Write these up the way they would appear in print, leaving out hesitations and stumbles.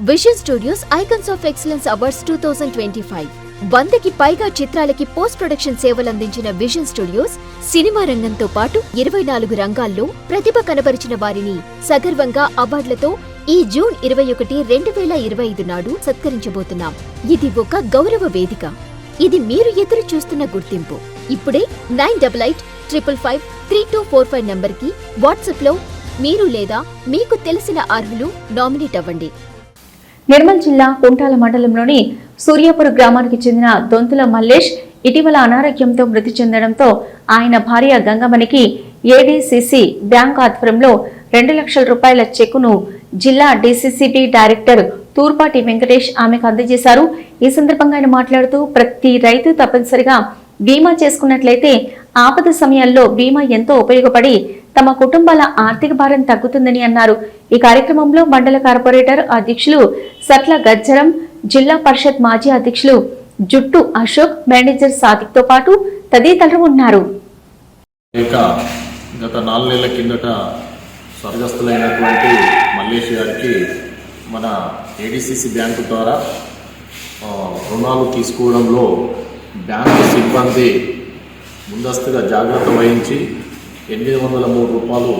Vision studios icons of excellence awards 2025 100కి పైగా చిత్రాలకి పోస్ట్ ప్రొడక్షన్ సేవలందించిన విజన్ స్టూడియోస్ సినిమా రంగంతో పాటు 24 రంగాల్లో ప్రతిభ కనబరిచిన వారిని సగర్వంగా అవార్డులతో ఈ జూన్ 21, 2025 నాడు సత్కరించబోతున్నాం. ఇది ఒక గౌరవ వేదిక. ఇది మీరు ఎదురు చూస్తున్న గుర్తింపు. ఇప్పుడే 9888553245 నంబర్కి వాట్సాప్లో మీరు లేదా మీకు తెలిసిన అర్హులు నామినేట్ అవ్వండి. నిర్మల్ జిల్లా కుంటాల మండలంలోని సూర్యాపురం గ్రామానికి చెందిన దొంతుల మల్లేష్ ఇటీవల అనారోగ్యంతో మృతి చెందడంతో ఆయన భార్య గంగమ్మనికి ఏడీసీసీ బ్యాంక్ ఆధ్వర్యంలో 2 లక్షల రూపాయల చెక్కును జిల్లా డీసీసీబీ డైరెక్టర్ తూర్పాటి వెంకటేష్ ఆమెకు అందజేశారు. ఈ సందర్భంగా ఆయన మాట్లాడుతూ ప్రతి రైతు తప్పనిసరిగా బీమా చేసుకున్నట్లయితే ఆపద సమయాల్లో బీమా ఎంతో ఉపయోగపడి తమ కుటుంబాల ఆర్థిక భారం తగ్గుతుందని అన్నారు. ఈ కార్యక్రమంలో మండల కార్పొరేటర్ అధ్యక్షులు సట్ల గజ్జరం, జిల్లా పరిషత్ మాజీ అధ్యక్షులు జుట్టు అశోక్, మేనేజర్ సాదిక్ తో పాటు తదితరులు ఉన్నారు. గత 4 నెలల కిందట స్వర్గస్థులైనటువంటి మల్లేష్ గారికి మన ఏడీసీసీ బ్యాంకు ద్వారా రుణాలు తీసుకోవడంలో బ్యాంకు సిబ్బంది ముందస్తుగా జాగ్రత్త వహించి 803 రూపాయలు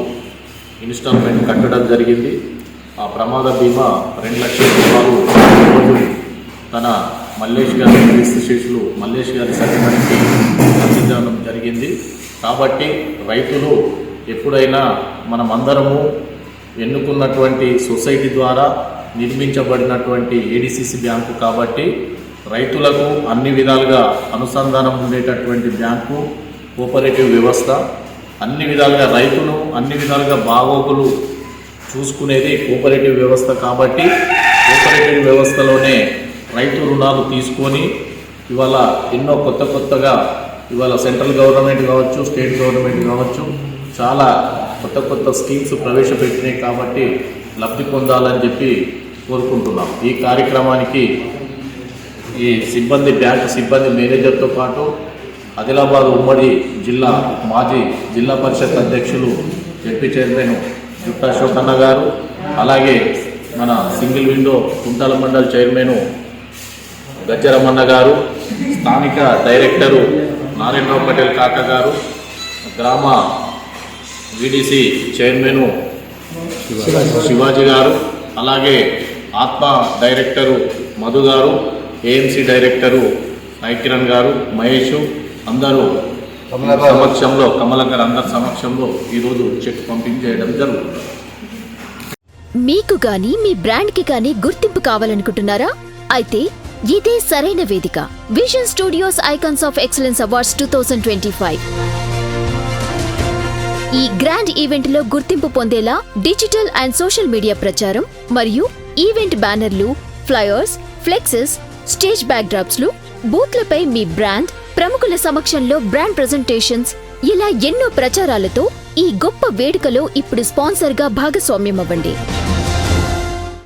ఇన్స్టాల్మెంట్ కట్టడం జరిగింది. ఆ ప్రమాద బీమా 2 లక్షల రూపాయలు ఈరోజు తన మల్లేష్ గారి శిష్యులు మల్లేష్ గారి సన్నిధానికి అందించడం జరిగింది. కాబట్టి రైతులు ఎప్పుడైనా మనమందరము ఎన్నుకున్నటువంటి సొసైటీ ద్వారా నిర్మించబడినటువంటి ఏడీసీసీ బ్యాంకు కాబట్టి రైతులకు అన్ని విధాలుగా అనుసంధానం ఉండేటటువంటి బ్యాంకు, కోఆపరేటివ్ వ్యవస్థ, అన్ని విధాలుగా రైతులు అన్ని విధాలుగా బాగోగులు చూసుకునేది కోఆపరేటివ్ వ్యవస్థ. కాబట్టి కోఆపరేటివ్ వ్యవస్థలోనే రైతు రుణాలు తీసుకొని ఇవాళ ఎన్నో కొత్తగా ఇవాళ సెంట్రల్ గవర్నమెంట్ కావచ్చు, స్టేట్ గవర్నమెంట్ కావచ్చు, చాలా కొత్త స్కీమ్స్ ప్రవేశపెట్టినాయి. కాబట్టి లబ్ధి పొందాలని చెప్పి కోరుకుంటున్నాం. ఈ కార్యక్రమానికి ఈ సిబ్బంది, బ్యాంకు సిబ్బంది మేనేజర్తో పాటు ఆదిలాబాద్ ఉమ్మడి జిల్లా మాజీ జిల్లా పరిషత్ అధ్యక్షులు జెడ్పీ చైర్మన్ జుట్టు అశోక్ అన్న గారు, అలాగే మన single window Kuntala mandal chairman Gajjaramanna garu, స్థానిక డైరెక్టరు నారాయణరావు పటేల్ కాక గారు, గ్రామ వీడీసీ చైర్మన్ శివాజీ గారు, అలాగే ఆత్మ డైరెక్టరు మధు గారు, ఏఎంసీ డైరెక్టరు నైకిరణ్ గారు, మహేష్, అందరూ సమక్షంలో కమలంగారు అందరి సమక్షంలో ఈరోజు చెక్ పంపింగ్ చేయడం జరుగుతుంది. మీకు గాని మీ బ్రాండ్ కి గాని గుర్తింపు కావాలనుకుంటున్నారా? అయితే ఇదే సరైన వేదిక. Vision studios icons of excellence awards 2025 ఈ గ్రాండ్ ఈవెంట్ లో గుర్తింపు పొందేలా డిజిటల్ అండ్ సోషల్ మీడియా ప్రచారం మరియు ఈవెంట్ బ్యానర్లు, flyers, plexus, stage back drops లు, బూత్లపై మీ బ్రాండ్, ప్రముఖుల సమక్షంలో బ్రాండ్ ప్రెజెంటేషన్స్, ఇలా ఎన్నో ప్రచారాలతో ఈ గొప్ప వేడుకలో ఇప్పుడు స్పాన్సర్ గా భాగస్వామ్యం అవ్వండి.